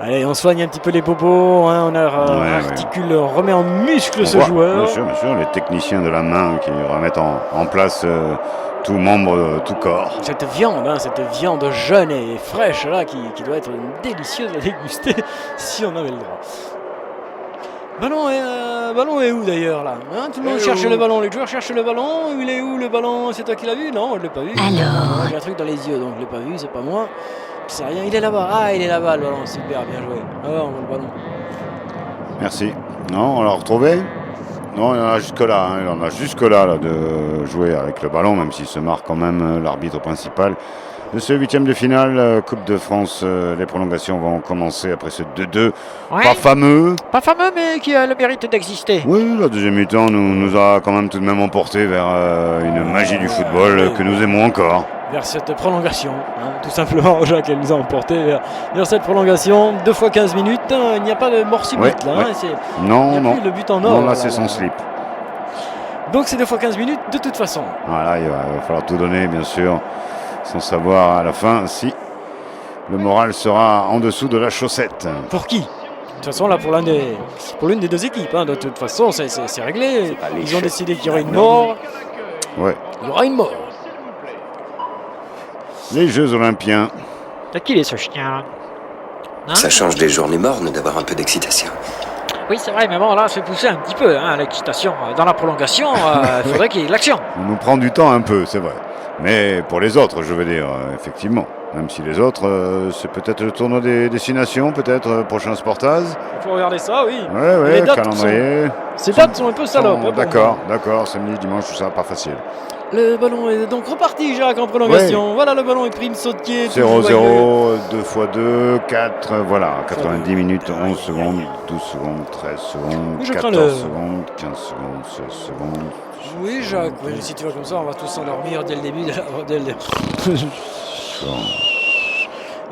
Allez, on soigne un petit peu les bobos, hein, on articule, remet en muscle ce joueur. Bien sûr, les techniciens de la main qui remettent en place tout membre, tout corps. Cette viande jeune et fraîche là, qui doit être délicieuse à déguster si on avait le droit. Ballon est où d'ailleurs là, hein, tout le monde cherche le ballon, les joueurs cherchent le ballon. Il est où le ballon? C'est toi qui l'as vu? Non, je ne l'ai pas vu. Alors, j'ai un truc dans les yeux, donc je ne l'ai pas vu, c'est pas moi. Je sais rien, il est là-bas. Ah, il est là-bas le ballon, super, bien joué. Ah ouais, on voit le ballon. Merci. Non, on l'a retrouvé? Non, il en a jusque-là. Il en a jusque-là là, de jouer avec le ballon, même s'il se marque quand même l'arbitre principal de ce 8e de finale. Coupe de France, les prolongations vont commencer après ce 2-2. Ouais. Pas fameux, mais qui a le mérite d'exister. Oui, la deuxième mi-temps nous a quand même tout de même emporté vers une magie du football que nous aimons encore. Vers cette prolongation, hein, tout simplement, Jacques, elle nous a emporté vers cette prolongation. 2 fois 15 minutes, hein, il n'y a pas de mort subite là. Ouais. Hein, non. Plus le but en or. Non, là c'est son slip. Donc c'est 2 fois 15 minutes de toute façon. Voilà, il va falloir tout donner, bien sûr, sans savoir à la fin si le moral sera en dessous de la chaussette. Pour qui? De toute façon, là, pour l'une des deux équipes, hein, de toute façon, c'est réglé. Ils ont décidé qu'il y aurait une mort. Ouais. Il y aura une mort. Les Jeux Olympiens. De qui est ce chien? Hein? Ça change des journées mornes d'avoir un peu d'excitation. Oui, c'est vrai, mais bon, là, c'est poussé un petit peu, hein, l'excitation. Dans la prolongation, il faudrait qu'il y ait de l'action. On nous prend du temps un peu, c'est vrai. Mais pour les autres, je veux dire, effectivement. Même si les autres, c'est peut-être le tournoi des destinations, peut-être prochain Sportaz. Il faut regarder ça, oui. Ouais, les calendrier. Ces dates sont un peu salopes. D'accord, samedi, dimanche, tout ça, pas facile. Le ballon est donc reparti, Jacques, en prolongation. Ouais. Voilà, le ballon est pris une sautier. 0-0, 2 x 2, 4, voilà. 90 minutes, 11 secondes, 12 secondes, 13 secondes, 14 secondes, 15 secondes, 16 secondes. Oui, Jacques, oui, si tu vas comme ça, on va tous s'endormir dès le début.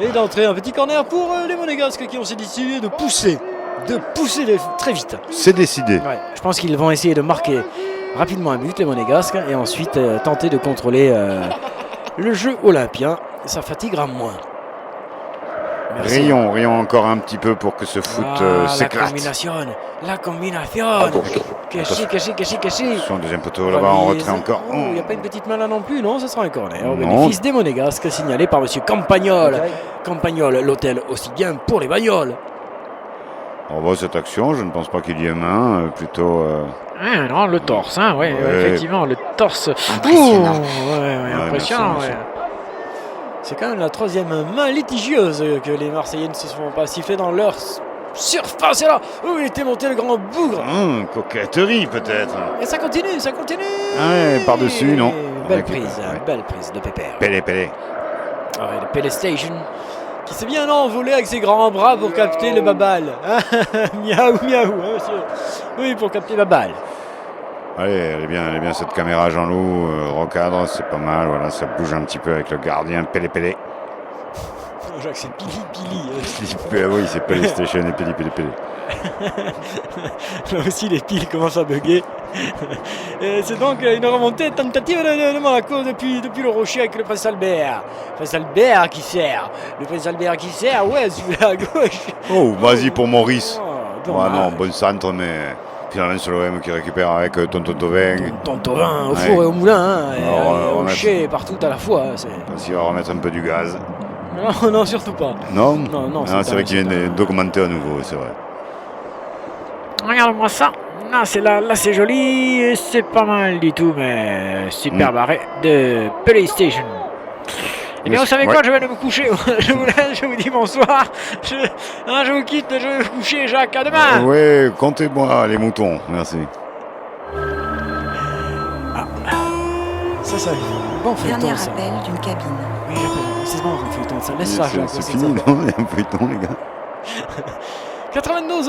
Et d'entrée, un petit corner pour les Monégasques qui ont décidé de pousser très vite. C'est décidé. Ouais, je pense qu'ils vont essayer de marquer rapidement un but, les Monégasques, et ensuite tenter de contrôler le jeu olympien. Ça fatiguera moins. Rions encore un petit peu pour que ce foot s'éclate. La combinaison. Caché. Son deuxième poteau là-bas en retrait encore. Il n'y a pas une petite main là non plus, non? Ce sera un corner au bénéfice des Monégasques, signalé par monsieur Campagnol. Campagnol, l'hôtel aussi bien pour les bagnoles. On voit cette action, je ne pense pas qu'il y ait main, plutôt... non, le torse, hein, ouais, effectivement, le torse. Impressionnant. Impressionnant, ouais. C'est quand même la 3e main litigieuse que les Marseillais ne se sont pas sifflés dans leur surface. Et là, où il était monté le grand bougre. Coquetterie peut-être. Et ça continue. Par-dessus, non. Belle prise de Pépère. Pélé. Ouais, le Pélé Station. Qui s'est bien envolé avec ses grands bras pour capter le babal. Miaou, hein, monsieur. Oui, pour capter la balle. Allez, elle est bien cette caméra, Jean-Loup, recadre, c'est pas mal, voilà, ça bouge un petit peu avec le gardien, Pélé. Jacques, c'est Pili. Oui, c'est Pélé Station et Pélé. Là aussi, les piles commencent à bugger. C'est donc une remontée tentative de Monaco depuis le rocher avec le Prince Albert. Qui sert. Le Prince Albert qui sert, ouais, celui-là à gauche. Oh, vas-y pour Maurice. Non, bon centre, mais finalement c'est l'OM qui récupère avec Tonton Tovin. Au four et au moulin, au rocher, partout à la fois. S'il va remettre un peu du gaz. Non, surtout pas. Non, c'est vrai qu'il vient d'augmenter à nouveau, c'est vrai. Regarde-moi ça. Là c'est joli, c'est pas mal du tout, mais super barré de PlayStation. Eh bien, vous savez quoi, je vais aller me coucher. Je vous laisse, je vous dis bonsoir. Je vous quitte, je vais me coucher, Jacques. À demain. Oui, comptez-moi les moutons, merci. Ça bon feuilleton. Dernier appel d'une cabine. Oui, c'est bon, un feuilleton, ça laisse ça, Jacques. C'est fini, non? Il y a un feuilleton, les gars. 92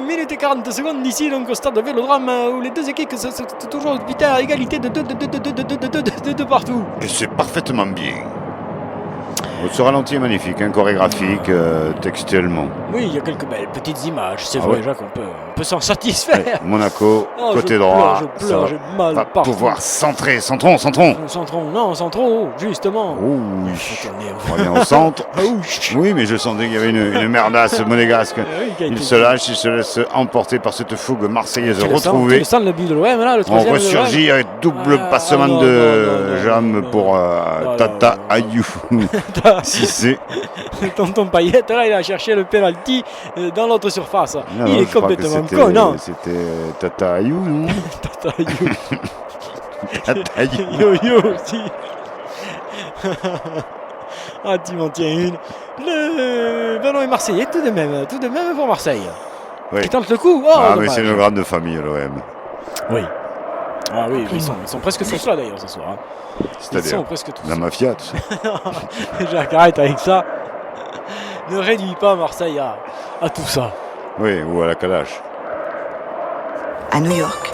minutes et 40 secondes ici donc au stade de Vélodrome où les deux équipes sont toujours à égalité de partout. Et c'est parfaitement bien. Ce ralenti est magnifique, hein, chorégraphique, textuellement. Oui, il y a quelques belles petites images, c'est Ah vrai, ouais. Jacques, on peut s'en satisfaire. Ouais, Monaco, Oh, côté je droit, pleure, ça j'ai mal va partout. pouvoir centrer, centrons. Centrons, justement. Oh, oui. Faut tourner. On revient au centre. Ah oui. Oui, mais je sentais qu'il y avait une merdasse monégasque. Oui, qui a Il été- se lâche, il se laisse emporter par cette fougue marseillaise Tu le sens, retrouvée. le but de l'OM, là, le On troisième. de ressurgit avec double Ah, passement non, de non, jambes non, pour non, Tata non. Ayou. l'OM. Si c'est. Tonton Payette, là, il a cherché le penalty dans l'autre surface. Non, Il je est crois que complètement c'était- con, non? C'était Tata Ayou, non Tata Ayou. Tata Ayou. Yo-yo aussi. Ah, tu m'en tiens une. Le ballon est marseillais, tout de même pour Marseille. Oui. Qui tente le coup. Oh, Ah, mais dommage. c'est une grande famille, l'OM. Oui. Ah oui, ils sont presque tous là d'ailleurs ce soir. hein. Ils sont C'est-à-dire presque tous la là. mafia, tout ça. Jacques, arrête avec ça. Ne réduis pas Marseille à tout ça. Oui, ou à la Kalash. À New York.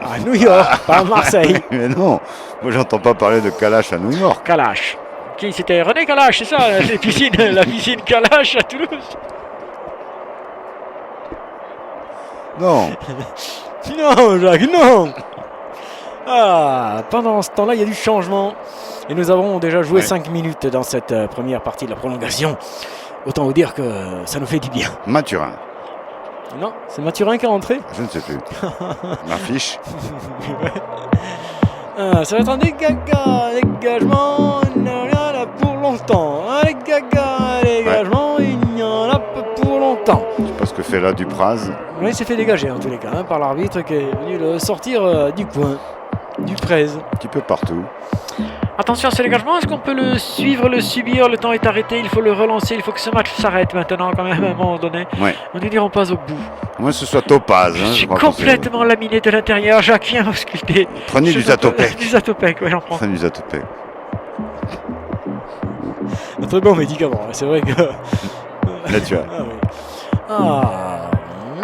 À New York, pas à Marseille. Mais non, moi j'entends pas parler de Kalash à New York. Kalash. Qui c'était René Kalash, c'est ça, la piscine Kalash à Toulouse. Non, Non, Jacques, non. Ah, pendant ce temps-là, il y a du changement. Et nous avons déjà joué Ouais. 5 minutes dans cette première partie de la prolongation. Autant vous dire que ça nous fait du bien. Mathurin, Non, c'est Mathurin qui est rentré. je ne sais plus. Ma fiche. Ah, ça va être un dégagement, il n'y en a pour longtemps. Un dégagement, il n'y en a pas pour longtemps. Je sais pas ce que fait là Dupraz. Oui, il s'est fait dégager en tous les cas hein, par l'arbitre qui est venu le sortir du coin, du près. Un petit peu partout. Attention à ce dégagement, est-ce qu'on peut le suivre, le subir? Le temps est arrêté, il faut le relancer, il faut que ce match s'arrête maintenant quand même à un moment donné. Ouais. On ne diront pas au bout. À moins que ce soit Topaz. Je Hein, suis crois qu'on complètement laminé de l'intérieur, Jacques, viens ausculter. sait. Prenez du Zatopek. Du Zatopek, oui, j'en prends. Prenez du Zatopek. Un très bon médicament, hein, c'est vrai que... Là tu as. Ah oui. Ah,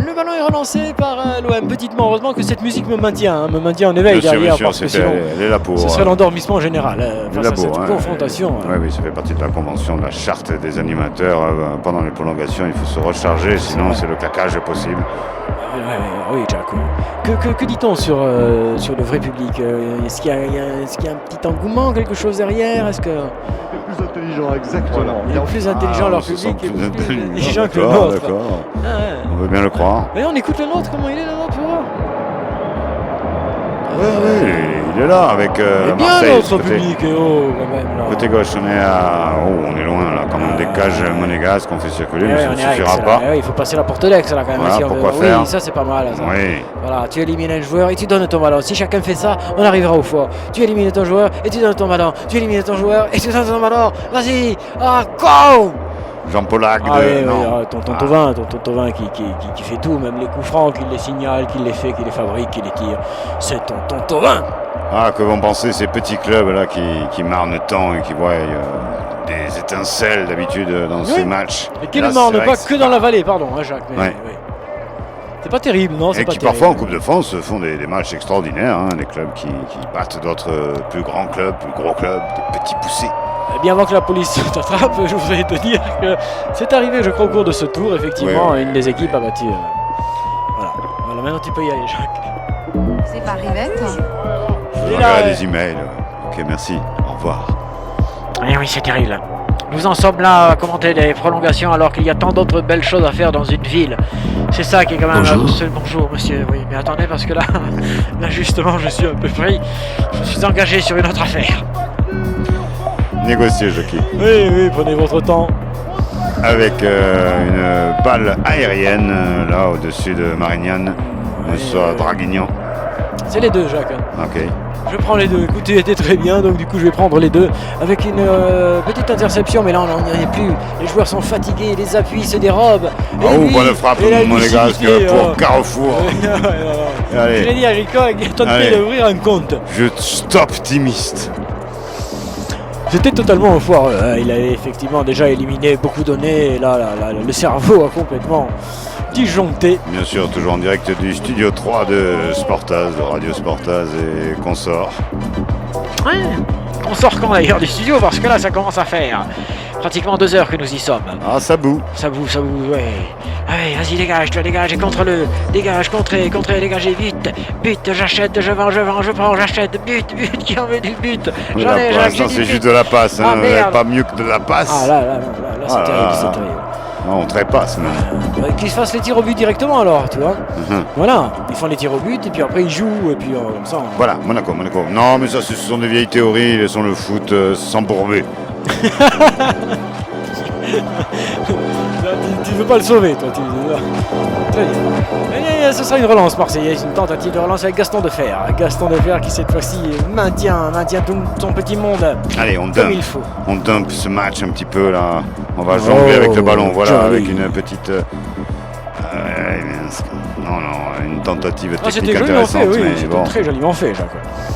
le ballon est relancé par l'OM. Petitement, heureusement que cette musique me maintient en éveil Bien derrière, sûr, parce que sinon, elle est là pour. ce serait l'endormissement général elle est face là à cette pour, hein. confrontation. Oui, oui, ça fait partie de la convention, de la charte des animateurs. Pendant les prolongations, il faut se recharger, sinon vrai. c'est le claquage possible. Oui, Jack. Oui. Que dit-on sur le vrai public? Est-ce qu'il y a un petit engouement, quelque chose derrière? Est-ce que Plus intelligent, exactement. il y a plus intelligent leur on se public sent et plus plus intelligent. intelligent que le D'accord, nôtre? d'accord. Ah, ouais. On veut bien le croire. Et on écoute le nôtre, comment il est le nôtre pour voir? Oui, oui, il est là avec Eh bien Marseille. notre côté, public, quand même là. côté gauche, on est à. Oh, on est loin là, quand même des cages monégasques qu'on fait circuler, mais Ouais, ça on ne est à Aix, suffira là. pas. Ouais, il faut passer la porte d'Aix là quand même. Voilà, si on pourquoi veut. faire Oui, ça c'est pas mal. Ça. Oui, Voilà, tu élimines un joueur et tu donnes ton ballon. Si chacun fait ça, on arrivera au fort. Tu élimines ton joueur et tu donnes ton ballon. Tu élimines ton joueur et tu donnes ton ballon. Vas-y, go! Jean-Paul Agde, Ah oui, non. oui, ton Tovin qui fait tout, même les coups francs, qui les signale, qui les fait, qui les fabrique, qui les tire. C'est ton Tovin. Ah, que vont penser ces petits clubs là qui marnent tant et qui voient des étincelles d'habitude dans ces matchs. Et qui Là, ne marne c'est vrai pas c'est que dans la vallée, pardon, hein, Jacques. Mais, Ouais. oui. C'est pas terrible, non? C'est Et pas qui terrible. parfois en Coupe de France font des matchs extraordinaires, hein, des clubs qui battent d'autres plus grands clubs, plus gros clubs, des petits poussés. Eh bien avant que la police t'attrape, je voudrais te dire que c'est arrivé, je crois, au cours de ce tour, effectivement, Oui, oui, une des équipes a battu. Voilà, maintenant tu peux y aller, Jacques. C'est pas Rivette. Et Je là, regarde les emails. Ok, merci. Au revoir. Eh oui, c'est terrible. Nous en sommes là à commenter des prolongations alors qu'il y a tant d'autres belles choses à faire dans une ville. C'est ça qui est quand même... Bonjour, monsieur. Oui, mais attendez, parce que là, là justement, je suis un peu pris. Je suis engagé sur une autre affaire. Négocier, Jockey. Oui, prenez votre temps. Avec une balle aérienne là au-dessus de Marignane, sur Draguignan. C'est les deux, Jacques. Ok. Je prends les deux. Écoutez, était très bien, donc du coup je vais prendre les deux avec une petite interception, mais là on n'en est plus. Les joueurs sont fatigués, les appuis se dérobent. Et Oh, lui, bonne frappe et la monégasque lucidité, pour Carrefour. Allez. Crédit Agricole qui a tenté Allez. d'ouvrir un compte. Je suis optimiste. C'était totalement foireux. Hein. Il avait effectivement déjà éliminé beaucoup données. Et là, le cerveau a complètement disjoncté. Bien sûr, toujours en direct du studio 3 de Sportaz, de Radio Sportaz et consorts. Ouais. On sort quand d'ailleurs du studio parce que là ça commence à faire. pratiquement 2 heures que nous y sommes. Ah, ça boue. Ça boue, ouais. Allez, vas-y, dégage, toi, dégage, et contre-le. Dégage, contrez, dégagez, vite. But, j'achète, je vends, je prends, j'achète. But, qui en veut du but. J'en ai, Pour l'instant, c'est juste de la passe. Hein. Ah, merde. Pas mieux que de la passe. Ah, là, c'est terrible, c'est terrible. Non, on trépasse même. Qu'ils se fassent les tirs au but directement alors, tu vois. Mhm. Voilà, ils font les tirs au but et puis après ils jouent et puis comme ça. Voilà, Monaco. Non, mais ça, ce sont des vieilles théories. Ils laissons le foot s'embourber. Tu veux pas le sauver, toi. Très bien. Et ce sera une relance marseillaise, une tentative de relance avec Gaston Defer. Gaston Defer qui cette fois-ci maintient tout son petit monde. Allez, on comme dump. il faut. On dump ce match un petit peu là. On va jongler avec le ballon. Voilà, joli. avec une petite. Non, une tentative C'était technique joliment fait, intéressante. oui, Mais c'était bon, très joliment fait, Jacques.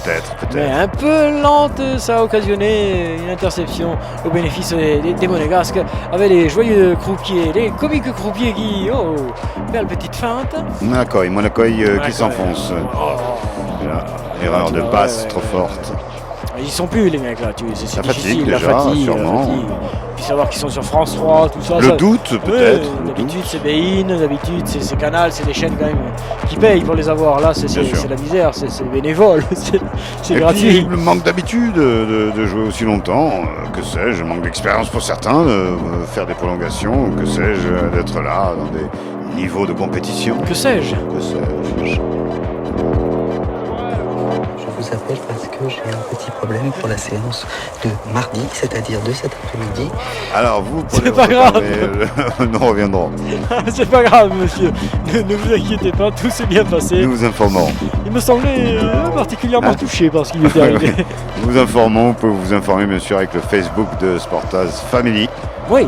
peut-être. Mais un peu lente, ça a occasionné une interception au bénéfice des Monégasques avec les joyeux croupiers, les comiques croupiers qui, belle petite feinte. Monaco qui s'enfonce. Là, erreur de passe trop forte. Ils sont plus les mecs là, c'est La difficile, fatigue, la déjà, fatigue, sûrement. Puis savoir qu'ils sont sur France 3, tout ça. Le doute peut-être. Ouais, d'habitude c'est Bein, d'habitude c'est Canal, c'est des chaînes quand même qui payent pour les avoir. Là c'est la misère, c'est bénévole, c'est Et gratuit. puis, le manque d'habitude de jouer aussi longtemps, que sais-je, manque d'expérience pour certains, de faire des prolongations, que sais-je, d'être là dans des niveaux de compétition. Que sais-je? Je vous appelle parce que j'ai un petit problème pour la séance de mardi, c'est-à-dire de cet après-midi. Alors vous, C'est pas grave. Nous reviendrons. C'est pas grave, monsieur. Ne vous inquiétez pas, tout s'est bien passé. Nous vous informons. Il me semblait particulièrement touché par ce qui lui était arrivé. Nous vous informons, vous pouvez vous informer bien sûr avec le Facebook de Sportaz Family. Oui.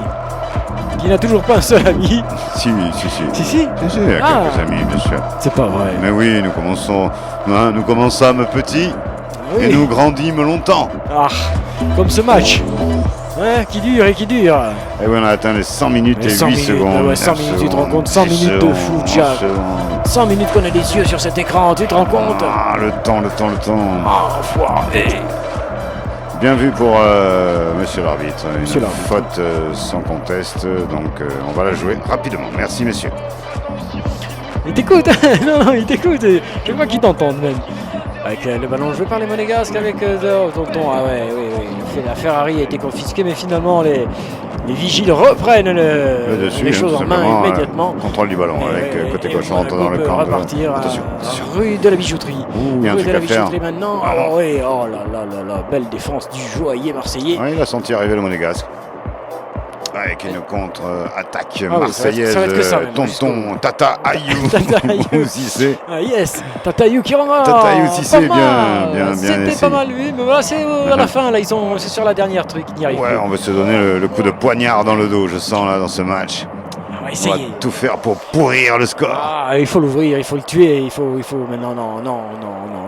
Qui n'a toujours pas un seul ami. Si. Si. Il y a quelques amis, bien sûr. C'est pas vrai. Mais oui, nous commençâmes petits Oui. et nous grandîmes longtemps. Ah, comme ce match. Ouais, qui dure. Et oui, on a atteint les 100 minutes Les et 100 8 minutes, secondes. ouais, 100 minutes, tu te rends compte, 100 minutes de foot, Jacques. 100 minutes qu'on a des yeux sur cet écran, tu te rends compte? Ah, le temps. Ah, enfoiré. Bien vu pour monsieur l'arbitre. Monsieur Une l'arbitre. faute sans conteste, donc on va la jouer rapidement. Merci messieurs. Il t'écoute. Non, il t'écoute. Je crois qu'il t'entend même. Avec le ballon joué par les Monégasques avec Tonton. Ah ouais, oui. La Ferrari a été confisquée, mais finalement les vigiles reprennent Le dessus, les choses en main simplement, immédiatement. Contrôle du ballon avec côté gauche, on rentre dans le peut camp. repartir Attention. rue de la Bijouterie. Il y a un Rue truc de la à faire. Bijouterie maintenant. Ah. Oh oui, oh là, belle défense du joaillier marseillais. Ouais, il a senti arriver le Monégasque. Avec une contre-attaque Ah oui, marseillaise, ça va être que ça, même, Tonton Tata Ayou. Tata Ayou. Ou Cissé. Ah yes, Tataïou qui rentre. Tata Ayou Cissé, pas bien mal. C'était essayé. pas mal lui, mais voilà, c'est à la fin là, c'est sur la dernière truc, il n'y arrive Ouais, plus. on va se donner le coup de poignard dans le dos, je sens là dans ce match. On va On va essayer. tout faire pour pourrir le score. Ah, il faut l'ouvrir, il faut le tuer, il faut. Mais non,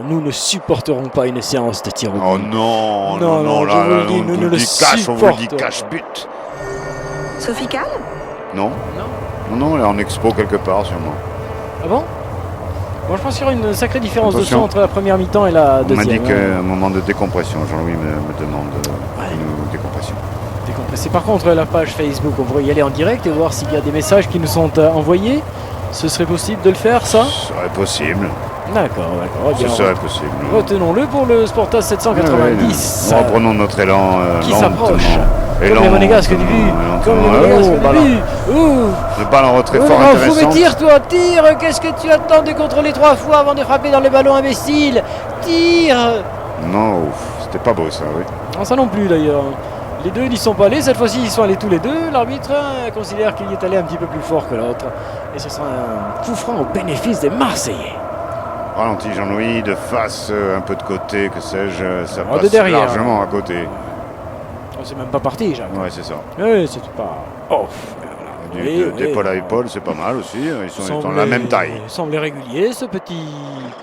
nous ne supporterons pas une séance de tir au but. Oh non, Non, là, je vous le dis, on nous vous ne le le dit cash, on vous le dit supportons cash pas. pute. Sophie Calle? Non, elle est en expo quelque part sûrement. Ah bon? Bon, je pense qu'il y aura une sacrée différence de Attention. son entre la première mi-temps et la On m'a deuxième. dit qu'un moment de décompression, Jean-Louis me demande Ouais. une décompression. Décompressé. Par contre, la page Facebook, on pourrait y aller en direct et voir s'il y a des messages qui nous sont envoyés. Ce serait possible de le faire, ça? Ce serait possible, D'accord. Eh ce bien, serait possible. retenons-le pour le Sportaz 790. Reprenons notre élan Qui lentement. s'approche. Et Comme les Monégasques du but. lentement. Comme les Monégasques Oh, du but. Ouh. Le balle en retrait Oh, fort non, fou, mais intéressant. tire, toi, tire. Qu'est-ce que tu attends de contrôler 3 fois avant de frapper dans le ballon, imbécile? Tire. Non, c'était pas beau ça, oui. Non, ça non plus d'ailleurs. Les deux n'y sont pas allés, cette fois-ci ils sont allés tous les deux. L'arbitre considère qu'il y est allé un petit peu plus fort que l'autre. Et ce sera un coup franc au bénéfice des Marseillais. Ralenti Jean-Louis, de face, un peu de côté, que sais-je, ça Oh, de passe derrière. largement à côté. Oh, c'est même pas parti, Jacques. Ouais, c'est ça. Oui, c'est pas. Oh, D'épaule à épaule, c'est pas mal aussi. Ils sont de la même taille. Semblait régulier ce petit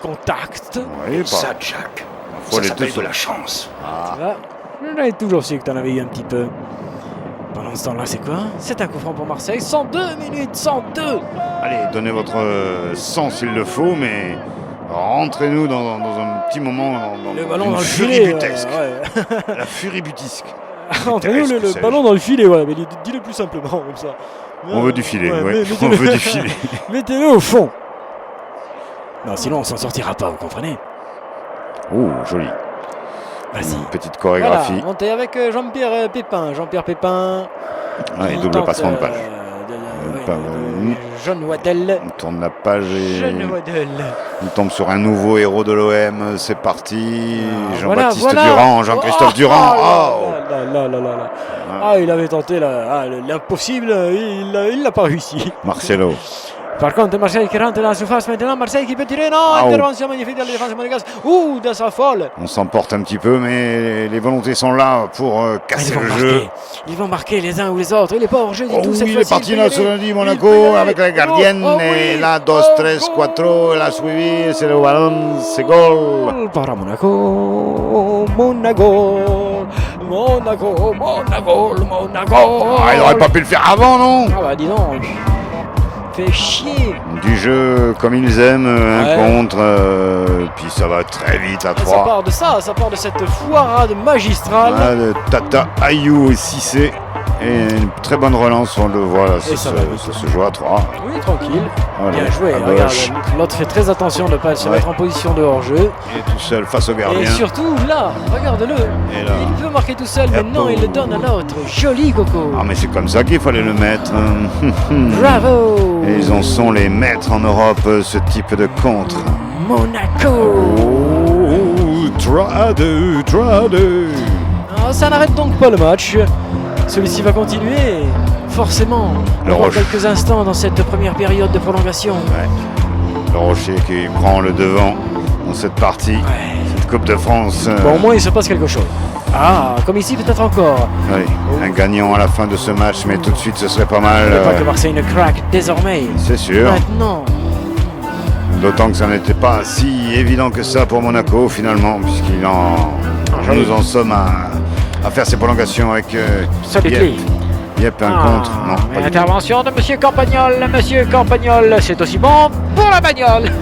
contact. Oui, Ça, Jack, Faut ça les s'appelle deux de la sont- chance. Ah, Là, j'avais toujours su que t'en avais eu un petit peu. Pendant ce temps-là, c'est quoi? C'est un coup franc pour Marseille. 102 minutes, 102. allez, donnez votre sang s'il le faut, mais rentrez-nous dans un petit moment dans Le ballon une dans le furie filet. butesque. ouais. La furie butisque. Entraînez Qu'est-ce que le c'est? ballon dans le filet, ouais, mais dis-le plus simplement comme ça. On veut du filet, Ouais, ouais. mettez-le- On veut du filet. Mettez-le au fond. Non, sinon on s'en sortira pas, vous comprenez? Oh, joli. Vas-y. Une petite Voilà, chorégraphie. on est avec Jean-Pierre Pépin. Jean-Pierre Pépin. Ouais, qui double tente, passement de page. John Waddell. On tourne la page et John Waddell. on tombe sur un nouveau héros de l'OM. C'est parti. Jean-Baptiste Voilà. Durand, Jean-Christophe Durand. Oh. Là. Ah, il avait tenté l'impossible, il l'a pas réussi. Marcelo. Par contre, Marseille qui rentre dans la surface maintenant. Marseille qui peut tirer. Non, Ah, intervention magnifique de la défense monégasque. De sa folle. On s'emporte un petit peu, mais les volontés sont là pour casser le jeu. Ils vont marquer les uns ou les autres. Il n'est pas hors jeu du Oh tout oui, cette il est fois-ci. parti Il là peut y ce aller. lundi Il Monaco peut y aller. avec la gardienne. Oh, Et oui. là, 2, 3, 4, elle a suivi. C'est le ballon, c'est goal. Goal para Monaco. Monaco. Ah, il n'aurait pas pu le faire avant, non? Ah bah dis donc. Fait chier. Du jeu comme ils aiment, un Ouais. contre, puis ça va très vite à Et ça 3. part de ça part de cette foirade magistrale. Voilà, de Tata Ayou et Cissé. Et une très bonne relance, on le voit là, Et ça va vite. ça se joue à 3. Oui, tranquille. Voilà, Bien joué. à Regarde, gauche. l'autre fait très attention de ne pas se Ouais. mettre en position de hors-jeu. Il est tout seul face au gardien. Et surtout, là, regarde-le. Et là. Il peut marquer tout seul, mais Hop. non, il le donne à l'autre. Joli, Coco. Ah mais c'est comme ça qu'il fallait le mettre. Bravo. Et ils en sont les maîtres en Europe, ce type de contre. Monaco. Oh, 3-2, 3-2. Ah, ça n'arrête donc pas le match. Celui-ci va continuer. Forcément. Le Dans Rocher. quelques instants dans cette première période de prolongation. Le Rocher qui prend le devant dans cette partie, cette Coupe de France. Bon, au moins, il se passe quelque chose. Ah, comme ici, peut-être encore. Oui, un gagnant à la fin de ce match, mais tout de suite ce serait pas mal. Il ne faut pas que Marseille ne craque désormais. C'est sûr. Maintenant. D'autant que ça n'était pas si évident que ça pour Monaco finalement, puisqu'il nous en sommes à faire ses prolongations avec Solidly. Yep, un contre. Non, mais pas du tout. l'intervention de Monsieur Campagnol. Monsieur Campagnol, c'est aussi bon pour la bagnole.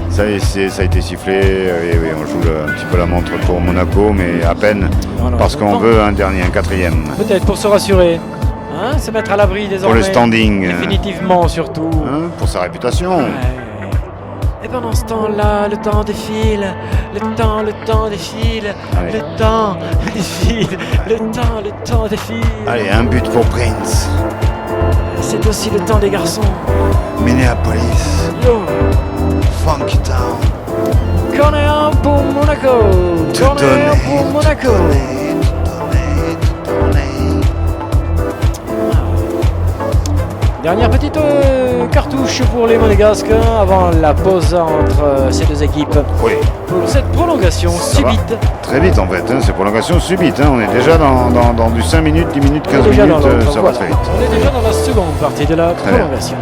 Ça a été sifflé. Et oui, on joue un petit peu la montre pour Monaco, mais à peine, Non, parce qu'on veut un dernier, un quatrième. Peut-être pour se rassurer. Hein, se mettre à l'abri désormais. Pour le standing. Définitivement, surtout. Hein, pour sa réputation. Ouais. Et pendant ce temps-là, le temps défile, le temps défile, Allez. le temps défile, le temps défile. Allez, un but pour Prince. C'est aussi le temps des garçons. Minneapolis, Yo, Funky Town. corner pour Monaco, corner pour Monaco. Dernière petite cartouche pour les Monégasques avant la pause entre ces deux équipes Oui, pour cette prolongation Ça va. subite. très vite en fait, hein, c'est prolongation subite. Hein. On est déjà dans du 5 minutes, 10 minutes, 15 On est déjà minutes, dans l'autre, ça voilà. va très vite. On est déjà dans la seconde partie de la Très bien. prolongation.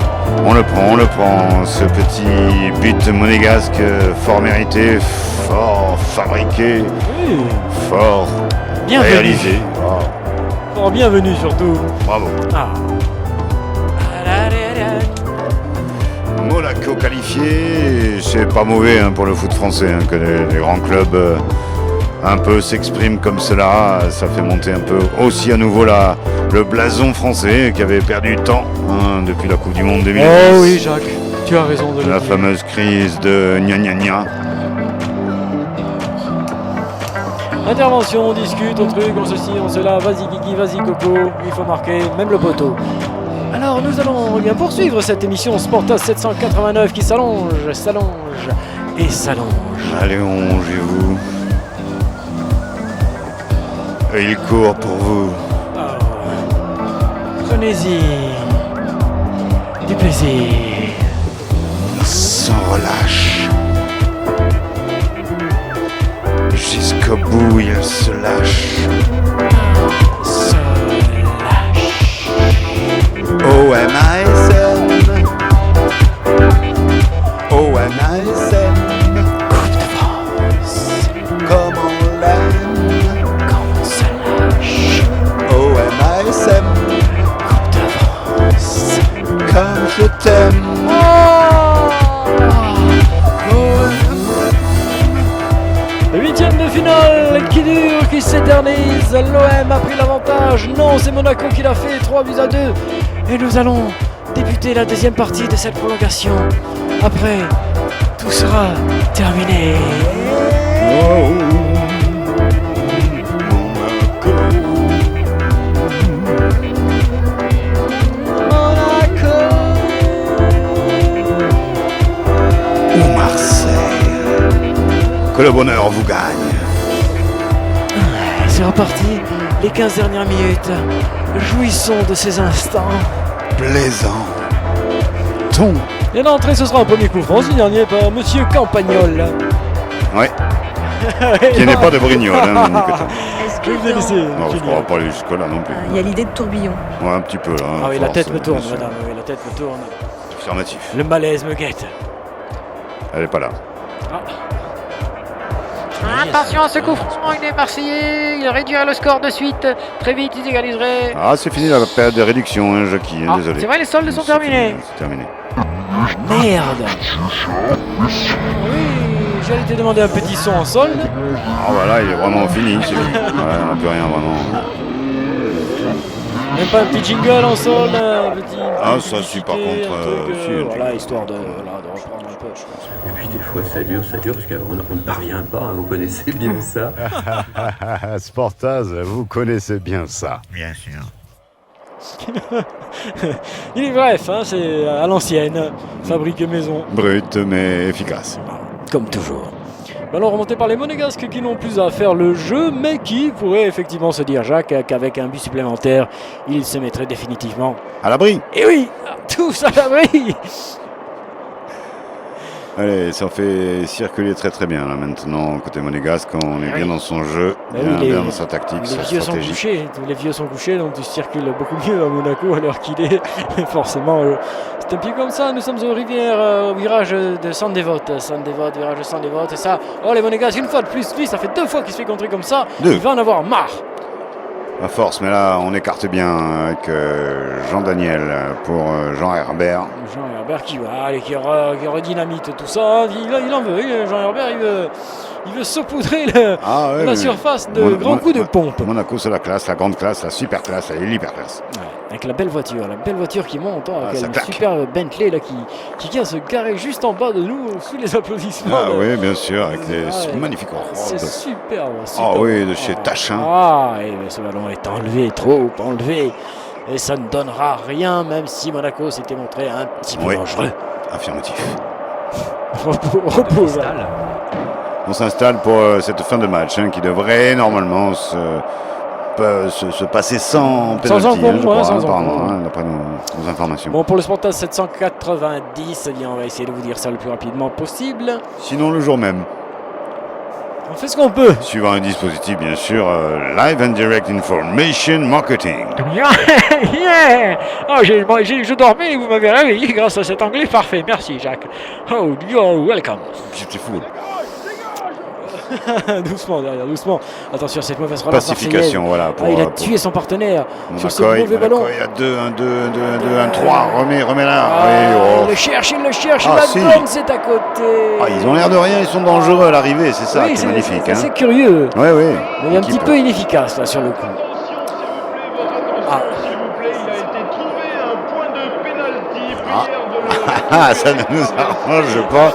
On le prend, ce petit but monégasque, fort mérité, fort fabriqué, Oui, fort bienvenue. réalisé. Wow, Fort bienvenue surtout. bravo. Ah. Monaco qualifié, c'est pas mauvais hein, pour le foot français, hein, que les grands clubs un peu s'expriment comme cela. Ça fait monter un peu aussi à nouveau le blason français qui avait perdu du temps hein, depuis la Coupe du Monde 2010. Oh oui, Jacques, tu as raison de le La dire. fameuse crise de gna gna gna. Intervention, on discute, on truc, on ceci, on cela, vas-y Kiki, vas-y Coco, il faut marquer, même le poteau. Alors nous allons bien poursuivre cette émission Sportas 789 qui s'allonge et s'allonge. Allez, rongez-vous. Et il court pour vous. Ah. Prenez-y du plaisir. Sans relâche. Jusqu'au bout, il se lâche. Se lâche. OMASN. OMASN. Coupe de France. Comme on l'aime. Quand on se lâche. OMASN. Coupe de France. Comme je t'aime. Le huitième de finale qui dure, qui s'éternise. L'OM a pris l'avantage. Non, c'est Monaco qui l'a fait. 3-2. Et nous allons débuter la deuxième partie de cette prolongation. Après, tout sera terminé. Que le bonheur vous gagne. C'est reparti, les 15 dernières minutes. Jouissons de ces instants. Plaisant. Ton. Et l'entrée, ce sera un premier coup franc signé par Monsieur Campagnol. Ouais. Qui n'est pas de Brignol. Hein, Est-ce Je vais vous ai laissé. non, je ne crois pas aller jusque-là non plus. il y a l'idée de tourbillon. Ouais, un petit peu là. Ah oui, la force, tête me tourne, bien sûr. madame. Oui, la tête me tourne. Affirmatif. Le malaise me guette. Elle n'est pas là. Attention à ce coup franc, il est marseillais, il réduira le score de suite. Très vite, ils égaliseraient. Ah, c'est fini la période de réduction, hein, Jackie. Hein, désolé. C'est vrai, les soldes sont terminés. C'est terminé. Merde. Oui, j'allais te demander un petit son en solde. Ah, voilà, il est vraiment fini. C'est fini. Ouais, on n'a plus rien vraiment. Même pas un petit jingle en solde. Ah, ça, si, par contre, si, un voilà, jingle. histoire de reprendre un peu. Et puis des fois ça dure parce qu'on ne parvient pas, hein, vous connaissez bien ça. Sportaz, vous connaissez bien ça. Bien sûr. Il est bref, hein, c'est à l'ancienne, fabrique maison, Brut, mais efficace. comme toujours. Ballon remonté par les Monégasques qui n'ont plus à faire le jeu, mais qui pourraient effectivement se dire, Jacques, qu'avec un but supplémentaire, ils se mettraient définitivement. À l'abri. Et oui, tous à l'abri. Allez, ça fait circuler très très bien là maintenant côté monégasque, on est bien dans son jeu, Bah oui, bien dans sa tactique, les sa vieux sont stratégie. couchés, tous les vieux sont couchés, donc tu circules beaucoup mieux à Monaco à l'heure qu'il est. Forcément, c'est un pied comme ça, nous sommes aux rivières, au virage de Sandévote, virage de Sandévote, et ça, oh les Monégasques, une fois de plus, lui, ça fait 2 fois qu'il se fait contrer comme ça, Deux. il va en avoir marre. À force, mais là on écarte bien avec Jean-Daniel pour Jean Herbert. Jean Herbert qui va, allez, qui redynamite tout ça, il en veut, Jean Herbert, il veut saupoudrer Ah ouais, la mais surface de grands coups de pompe. Monaco c'est la classe, la grande classe, la super classe et l'hyper classe. Ouais, avec la belle voiture qui monte, hein, Ah, avec ça une claque. super Bentley là, qui vient se garer juste en bas de nous sous les applaudissements. Ah oui, bien sûr, avec les Ouais, magnifiques c'est robes. superbe. Ah oui, de chez Tachin. Ah, et ce ballon est enlevé, trop enlevé. Et ça ne donnera rien, même si Monaco s'était montré un petit peu Oui. dangereux. Affirmatif. Repos. On s'installe pour cette fin de match hein, qui devrait normalement se passer sans pénalty, encombre, je crois, sans apparemment, encombre. d'après nos informations. Bon, pour le Sportas 790, eh bien, on va essayer de vous dire ça le plus rapidement possible. Sinon, le jour même, On fait ce qu'on peut. suivant un dispositif, bien sûr, Live and Direct Information Marketing. Yeah. Oh, je dormais et vous m'avez réveillé grâce à cet anglais parfait. Merci, Jacques. Oh, you're welcome. J'étais fou. Doucement derrière, doucement. Attention, cette mauvaise relance Pacification, voilà. marseillaise. Ah, il a tué son partenaire sur ce Monaco, mauvais ballon. il y a 2, 1, 2, 2, 1, 3. Remets là. Ah, Oui, oh. il le cherche, Ah, il la si. donne, c'est à côté. Ah, ils ont l'air de rien, ils sont dangereux à l'arrivée, c'est ça Oui, qui est magnifique. C'est Hein. curieux. Oui, oui. Mais il est un Équipe. petit peu inefficace là sur le coup. Ah. Ah, ça ne nous arrange pas.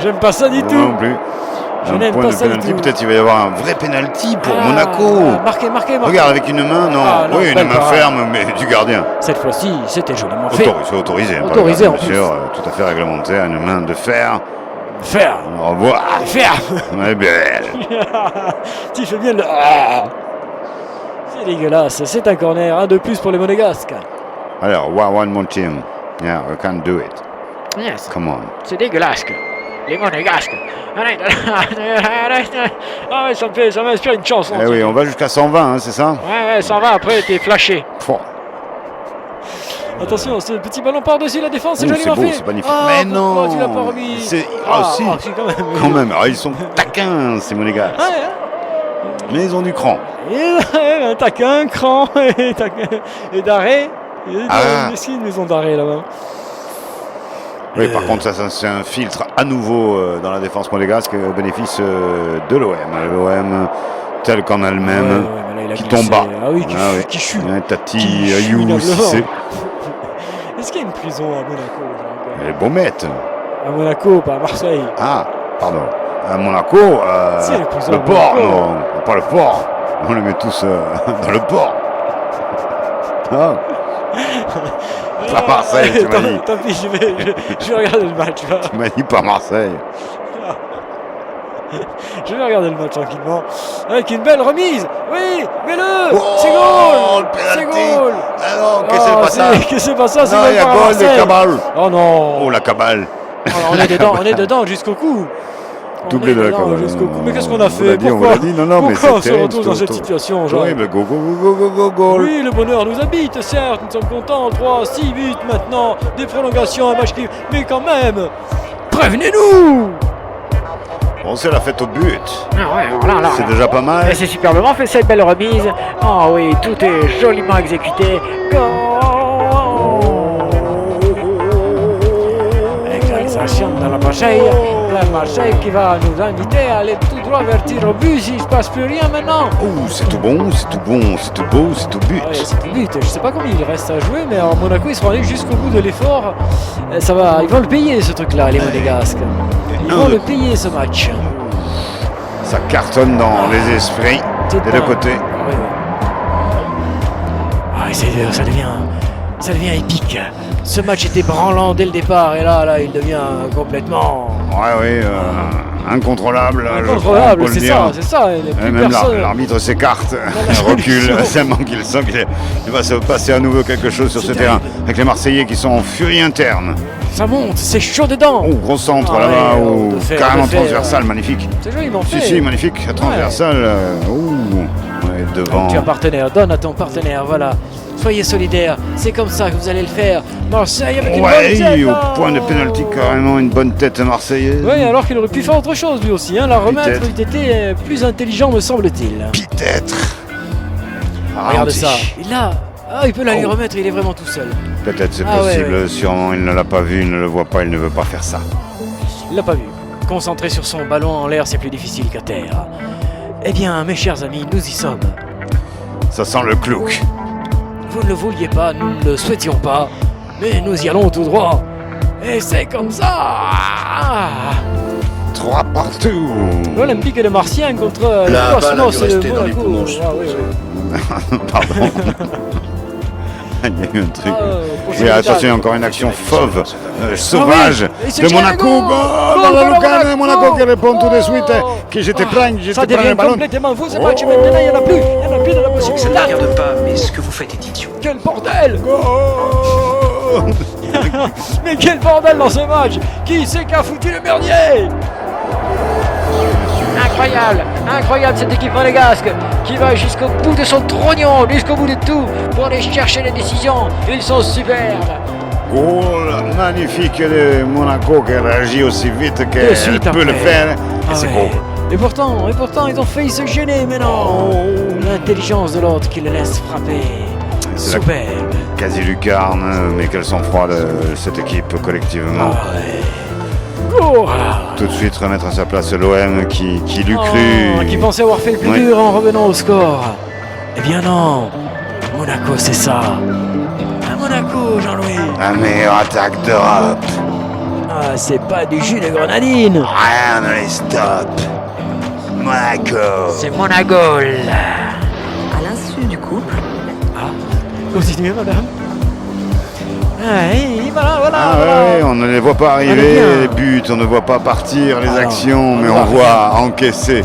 J'aime pas ça du Moi tout. non plus. Je Un n'aime point pas de ça du pénalty, tout. peut-être il va y avoir un vrai pénalty pour Ah, Monaco. Marqué. Regarde, avec une main, non. Ah, non, oui, une belle main parade. ferme, mais du gardien. Cette fois-ci, c'était joliment fait. C'est autorisé. hein, par le Autorisé, gardien, en bien sûr, tout à fait réglementaire. Une main de fer. Faire. Au revoir. Faire. Ouais, belle. Tu fais bien le. Ah. C'est dégueulasse. C'est un corner. Un de plus pour les Monégasques. Alors, one more team. Yeah, we can do it. Yes. Come on. C'est dégueulasse. Les Monégasques. Ah ouais, ça m'inspire une chanson. Eh oui, on va jusqu'à 120, hein, c'est ça? Ouais, ça va. Après, t'es flashé. Pouah. Attention, ce petit ballon par-dessus la défense, c'est Oh, joliment c'est beau, fait. c'est magnifique. Ah, Mais pourquoi non, tu l'as pas remis. c'est- ah, si. quand même. Quand même, ah, ils sont taquins, ces Monégasques. Ouais, hein. Mais ils ont du cran. Et un taquin, cran et d'arrêt. Il y a Ah. une maison d'arrêt là-bas. Oui, par contre, ça c'est un filtre à nouveau dans la défense monégasque au bénéfice de l'OM. L'OM telle qu'en elle-même, mais là, il a qui glissé. tombe bas. Ah oui, qui chute. Tati Qui Ayou chute Cissé. Est-ce qu'il y a une prison à Monaco, Jacques ? Elle est Baumette. À Monaco, pas à Marseille. Ah, pardon. À Monaco, Si, elle est prison le à port, Monaco. non, pas le port. On les met tous dans le port. Ah. Pas Marseille, tu m'as dit. Tant pis, je vais regarder le match. Va. Tu m'as dit pas Marseille. Je vais regarder le match tranquillement. Avec une belle remise. Oui, mets-le. Oh, C'est goal. le C'est penalty. goal. Ah non, qu'est-ce que c'est pas ça? Qu'est-ce que c'est pas ça? C'est Non, il y a pas à goal de Marseille. Cabal. Oh non. Oh, la cabale. On est dedans jusqu'au cou. Doublé de la cabale. Jusqu'au cou. Mais qu'est-ce qu'on a On vous l'a fait? dit, on vous Pourquoi l'a dit. Non, non, mais Pourquoi on c'est se terrible, retrouve dans cette c'est situation, Jacques? horrible. Go, go, go, go, go, go. Oui, le bonheur nous habite, certes, nous sommes contents. 3, 6 buts maintenant, des prolongations, un match qui... Mais quand même, prévenez-nous. Bon, c'est la fête au but. Ah ouais, voilà. C'est déjà pas mal. Et c'est superbement fait cette belle remise. Oh oui, tout est joliment exécuté. Égalisation dans la Marseille qui va nous inviter à aller tout droit vers tir au but s'il ne se passe plus rien maintenant. Oh, c'est tout bon, c'est tout bon, c'est tout beau, c'est tout but. Ouais, c'est tout but. Je sais pas combien il reste à jouer, mais en Monaco ils seront allés jusqu'au bout de l'effort. Ça va, ils vont le payer ce truc-là, les Monégasques. Ils vont le payer ce match. Ça cartonne dans les esprits des deux côtés. Oui, oui. Ah, ça devient épique. Ce match était branlant dès le départ et là il devient complètement Ouais, incontrôlable. incontrôlable. on peut le C'est dire. ça, c'est ça. Il n'y a plus Même personne. l'arbitre s'écarte, la recule, solution. tellement qu'il sent qu'il va se passer à nouveau quelque chose sur C'est ce terrible. terrain. Avec les Marseillais qui sont en furie interne. Ça monte, c'est chaud dedans. Oh, gros centre Ah là-bas, ouais, oh, de fait, carrément de fait, transversal, magnifique. C'est joliment fait. Si, magnifique, transversal. Ouais, devant. Tu as un partenaire, donne à ton partenaire, voilà. Soyez solidaires, c'est comme ça que vous allez le faire. Marseille avec une bonne tête. Au point de pénalty, carrément une bonne tête marseillaise. Oui, alors qu'il aurait pu faire autre chose lui aussi. Hein. La remettre, Peut-être. il était plus intelligent, me semble-t-il. Peut-être. Regarde Ralenti. ça. Il peut la lui Oh. remettre, il est vraiment tout seul. Peut-être, c'est Ah, ouais, possible. ouais. Sûrement, il ne l'a pas vu, il ne le voit pas, il ne veut pas faire ça. Il l'a pas vu. Concentré sur son ballon en l'air, c'est plus difficile qu'à terre. Eh bien, mes chers amis, nous y sommes. Ça sent le clouc. Vous ne le vouliez pas, nous ne le souhaitions pas, mais nous y allons tout droit. Et c'est comme ça. 3 partout. L'Olympique de Martien contre le La balle a Cosmos dû et le rester dans les Monaco. poumons. Ah, oui. Pardon. Il y a eu un truc. Prochain Et attention, détail. encore une action fauve, sauvage Et c'est de tiré Monaco. goal. Goal Goal dans la pour Lucane, le Monaco Monaco. qui répond tout de Oh. suite. Qui j'étais plein, Ça j'étais plein devient le ballon. complètement fou ce match. Maintenant, il n'y en a plus. Il n'y en a plus de la possibilité. Ça ne regarde pas, mais ce que vous faites est idiot. Quel bordel. Goal. Mais quel bordel dans ce match. Qui c'est qui a foutu le merdier? Incroyable cette équipe monégasque qui va jusqu'au bout de son trognon, jusqu'au bout de tout pour aller chercher les décisions. Ils sont superbes. Goal magnifique de Monaco qui réagit aussi vite De qu'elle suite peut après. le faire. Et Ah c'est ouais. beau. Et pourtant, ils ont failli se gêner, mais non. L'intelligence de l'autre qui le laisse frapper. C'est la Superbe. quasi lucarne, mais quel sang-froid de cette équipe collectivement. Ah ouais. Oh. Tout de suite remettre à sa place l'OM qui l'eût Oh, cru. qui pensait avoir fait le plus Ouais. dur en revenant au score. Eh bien non. Monaco, c'est ça. À Monaco, Jean-Louis. La meilleure attaque d'Europe. Ah, c'est pas du jus de grenadine. Rien ne les stoppe. Monaco. C'est Monaco. À l'insu du couple, Continuez, madame. Ah, et voilà. Ah ouais, on ne les voit pas Allez, arriver, bien. les buts, on ne voit pas partir les Alors, actions, on mais voit on voit encaisser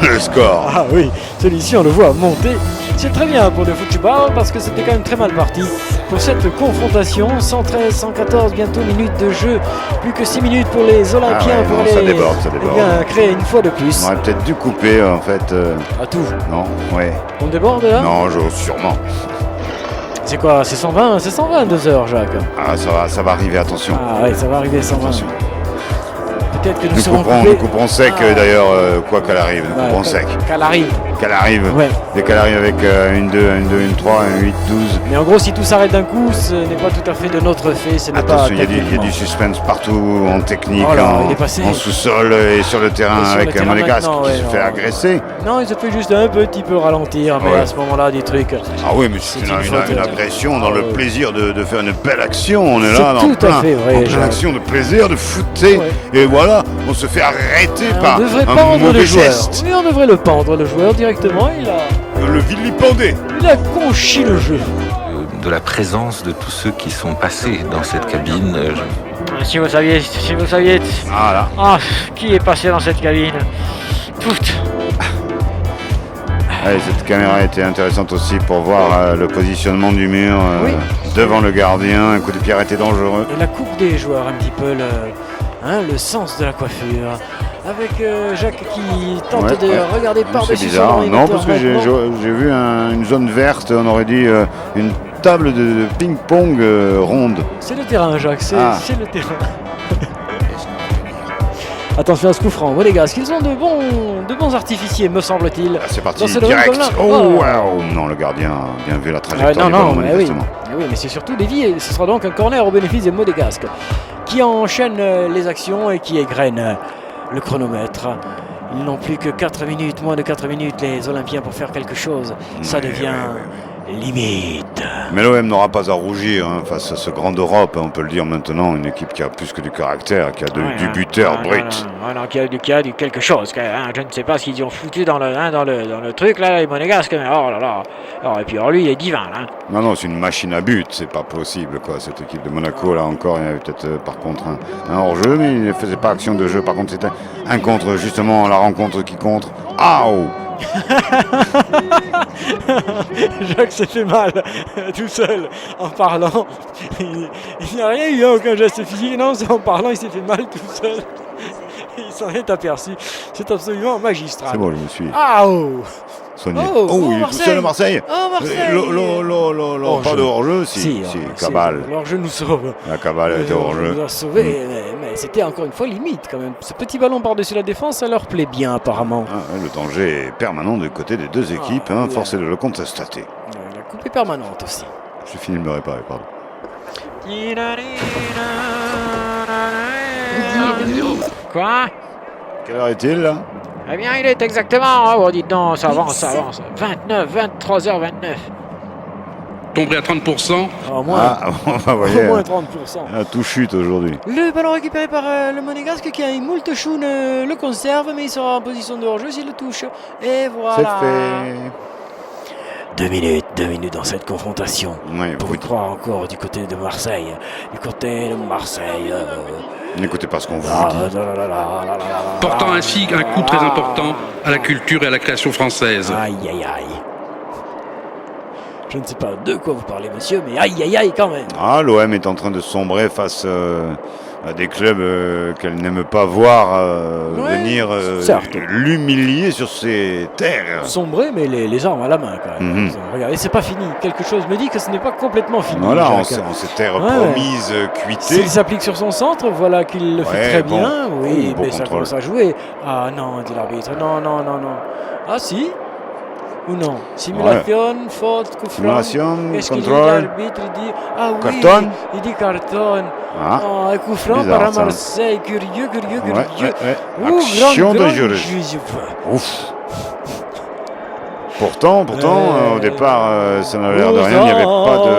le score. Ah oui, celui-ci on le voit monter. C'est très bien pour le football parce que c'était quand même très mal parti pour cette confrontation. 113, 114 bientôt minutes de jeu. Plus que 6 minutes pour les Olympiens Ah ouais, pour non, les ça déborde. eh bien, créer une fois de plus. On aurait peut-être dû couper en fait. À tout. Non, ouais. On déborde là. Non, sûrement. C'est quoi? C'est 120, c'est 122 heures, Jacques. Ah, ça va arriver, attention. Ah ouais, ça va arriver 120. Attention. Peut-être que nous Nous serons couperons, coupés. nous couperons sec Ah. d'ailleurs, quoi qu'elle arrive, nous Ouais, couperons sec. Qu'elle arrive. qu'elle arrive. Ouais. Dès qu'elle arrive avec une 2, une 2, une 3, un 8, 12. Mais en gros, si tout s'arrête d'un coup, ce n'est pas tout à fait de notre fait. Ce n'est pas Attention, il y a tactiquement. du suspense partout, en technique, Oh là, il est passé. en sous-sol et sur le terrain Et sur le avec terrain Monégasque maintenant, qui ouais, se non. fait agresser. Non, il se fait juste un petit peu ralentir, mais Ouais. à ce moment-là, des trucs. Ah oui, mais c'est C'est une faute, une agression dans le plaisir de faire une belle action. On est C'est là dans tout à fait vrai, en pleine Jacques. action de plaisir, de footer. Ouais. Et voilà, on se fait arrêter par On devrait un pendre mauvais le joueur. geste. Oui, on devrait le pendre, le joueur, directement. Le vilipendé. Il a conchi le jeu. De la présence de tous ceux qui sont passés dans cette cabine. Si vous saviez. Voilà. Ah, qui est passé dans cette cabine? Tout. Allez, cette caméra était intéressante aussi pour voir le positionnement du mur Oui. devant le gardien. Un coup de pied arrêté dangereux. Et la coupe des joueurs, un petit peu le sens de la coiffure. Avec Jacques qui tente Ouais, de ouais. regarder C'est par-dessus son bizarre. Non, ordinateur parce que maintenant. j'ai vu une zone verte, on aurait dit une table de ping-pong ronde. C'est le terrain, Jacques, c'est le terrain. Attention à ce coup franc, Monégasque, ils ont de bons artificiers, me semble-t-il. Ah, c'est parti, Dans ce domaine direct. comme là. Oh, Oh. wow. Non, le gardien a bien vu la trajectoire du non, ballon, mais oui. manifestement. Mais oui, mais c'est surtout dévié. Et ce sera donc un corner au bénéfice des Monégasques qui enchaîne les actions et qui égrène le chronomètre. Ils n'ont plus que 4 minutes, moins de 4 minutes, les Olympiens, pour faire quelque chose. Ça devient limite. Mais l'OM n'aura pas à rougir face à ce grand Europe, on peut le dire maintenant, une équipe qui a plus que du caractère, qui a du buteur brut. Voilà, qui a du quelque chose. Je ne sais pas ce qu'ils ont foutu dans le truc là, les Monégasques. Mais oh là là. Alors, et puis alors, lui, il est divin là. Non, c'est une machine à but, c'est pas possible quoi. Cette équipe de Monaco là encore, il y avait peut-être par contre un hors-jeu, mais il ne faisait pas action de jeu. Par contre, c'était un contre, justement, la rencontre qui contre. Aouh! Jacques s'est fait mal tout seul en parlant. Il n'y a rien eu, aucun geste physique. Non, c'est en parlant, il s'est fait mal tout seul. Il s'en est aperçu. C'est absolument magistral. C'est bon, je me suis soigné. Oh, il est tout seul à Marseille. Oh, Marseille. Pas de hors-jeu, si, cabale. L'hors-jeu nous sauve. La cabale était hors-jeu. nous a sauvés, mais c'était encore une fois limite quand même. Ce petit ballon par-dessus la défense, ça leur plaît bien apparemment. Le danger est permanent du côté des deux équipes, force est de le constater. La coupe est permanente aussi. J'ai fini de me réparer, pardon. Quoi? Quelle heure est-il là? Eh bien, il est exactement. Oh, dites donc, ça avance. 23h29. Tombé à 30%. Au moins, vous voyez, au moins 30%. Tout chute aujourd'hui. Le ballon récupéré par le Monégasque qui a une moult choune le conserve, mais il sera en position de hors-jeu s'il le touche. Et voilà. C'est fait. 2 minutes dans cette confrontation. Oui, Pour y croire encore du côté de Marseille. N'écoutez pas ce qu'on vous dit. Portant ainsi un coup très important à la culture et à la création française. Aïe, aïe, aïe. Je ne sais pas de quoi vous parlez, monsieur, mais aïe, aïe, aïe, quand même. L'OM est en train de sombrer face à des clubs qu'elle n'aime pas voir venir l'humilier sur ses terres. Sombrer, mais les armes à la main, quand même. Regardez, c'est pas fini. Quelque chose me dit que ce n'est pas complètement fini. Voilà, en Jacques. ces terres promises, cuitées. S'il s'applique sur son centre, voilà qu'il le fait très bien. Oui, bon mais ça contrôle. commence à jouer. Ah non, dit l'arbitre. Non. Ah si? Ou non? Simulation, faute, coup franc. Simulation, Qu'est-ce qu'il dit contrôle. l'arbitre? Il dit oui. Carton. Il dit carton. Ah. Coup franc Bizarre, par ça. Marseille. Curieux. Ouais. Ouh, Action grande dangereuse. juge. Ouf. Pourtant, au départ, ça n'avait l'air de rien. Il n'y avait pas de.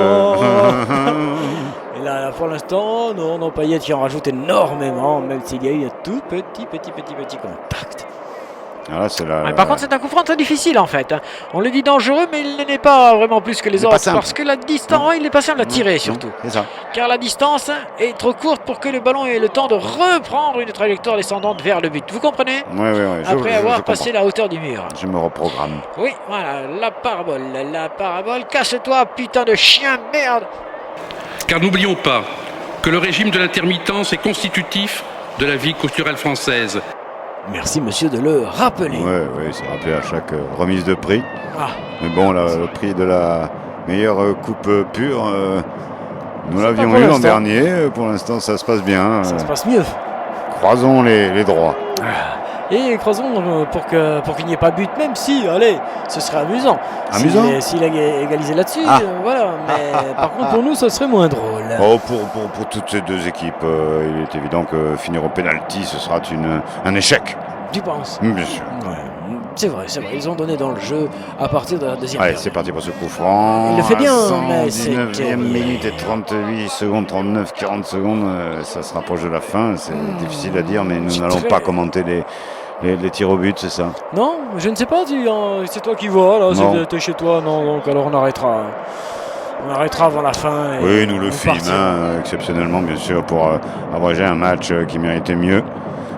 Et là, pour l'instant, non, Payet qui en rajoute énormément, même s'il y a eu un tout petit contact. Voilà, c'est Par contre, c'est un coup franc très difficile en fait. On le dit dangereux, mais il n'est pas vraiment plus que les autres. Parce que la distance, il n'est pas simple à tirer surtout. C'est ça. Car la distance est trop courte pour que le ballon ait le temps de reprendre une trajectoire descendante vers le but. Vous comprenez? Oui. Après avoir passé la hauteur du mur. Je me reprogramme. Oui, voilà, la parabole. Casse-toi, putain de chien, merde! Car n'oublions pas que le régime de l'intermittence est constitutif de la vie culturelle française. Merci monsieur de le rappeler. Oui, c'est rappelé à chaque remise de prix. Mais bon, le prix de la meilleure coupe pure, nous l'avions eu l'an dernier. Pour l'instant, ça se passe bien. Ça se passe mieux. Croisons les droits. et creusons pour qu'il n'y ait pas de but, même si, allez, ce serait amusant. Amusant. S'il a égalisé là-dessus, Ah. Voilà. Mais par contre, pour nous, ce serait moins drôle. Oh, pour toutes ces deux équipes, il est évident que finir au pénalty, ce sera un échec. Tu penses? Bien sûr. Ouais. C'est vrai. Ils ont donné dans le jeu à partir de la deuxième Allez, période. c'est parti pour ce coup franc. Il le fait bien, À mais c'est 119e minute et 38 secondes, 39, 40 secondes, ça se rapproche de la fin. C'est difficile à dire, mais nous c'est n'allons très- pas commenter les tirs au but, c'est ça? Non, je ne sais pas, c'est toi qui vois, là, Non. t'es chez toi, non, donc alors on arrêtera. On arrêtera avant la fin. Et Oui, nous le films, partirons. exceptionnellement, bien sûr, pour abréger un match qui méritait mieux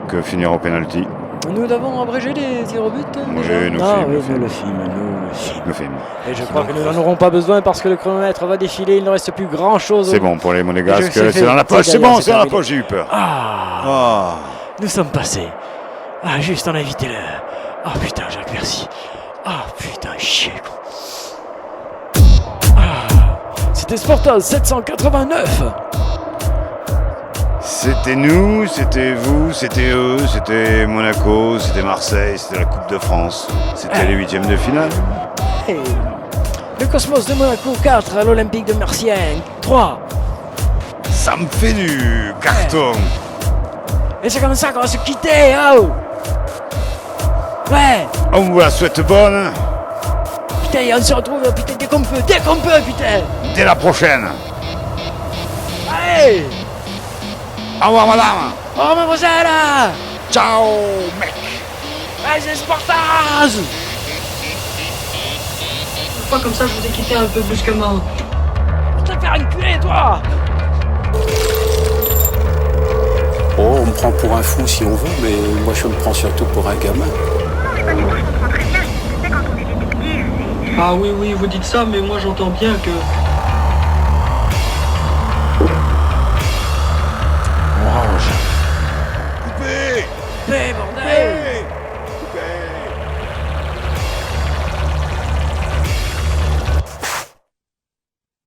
que finir au pénalty. Nous avons abrégé les tirs au but Oui, déjà nous Ah films, oui, nous films. nous le film. Le film. Et je crois que nous n'en aurons pas besoin parce que le chronomètre va défiler, il ne reste plus grand chose. C'est bon pour les monégasques, Je sais c'est dans la fait poche, c'est derrière, bon, c'est c'est dans la terminé. poche, j'ai eu peur. Ah, nous sommes passés. Ah, juste en invité le. Ah putain, Jacques, merci. Ah putain, chier. C'était Sportaz 789. C'était nous, c'était vous, c'était eux, c'était Monaco, c'était Marseille, c'était la Coupe de France, c'était les huitièmes de finale. Hey. Le Cosmos de Monaco 4 à l'Olympique de Marseille 3. Ça me fait du carton. Et c'est comme ça qu'on va se quitter, oh. Ouais. On vous la souhaite bonne, Putain, et on se retrouve putain dès qu'on peut, putain. dès la prochaine. Allez. Au revoir madame. Oh mademoiselle. Ciao mec. Ouais, c'est Sportaz. Pas comme ça, je vous ai quitté un peu brusquement. Putain, faire enculer, toi. Oh, on me prend pour un fou si on veut, mais moi je me prends surtout pour un gamin. Ah oui, vous dites ça, mais moi j'entends bien que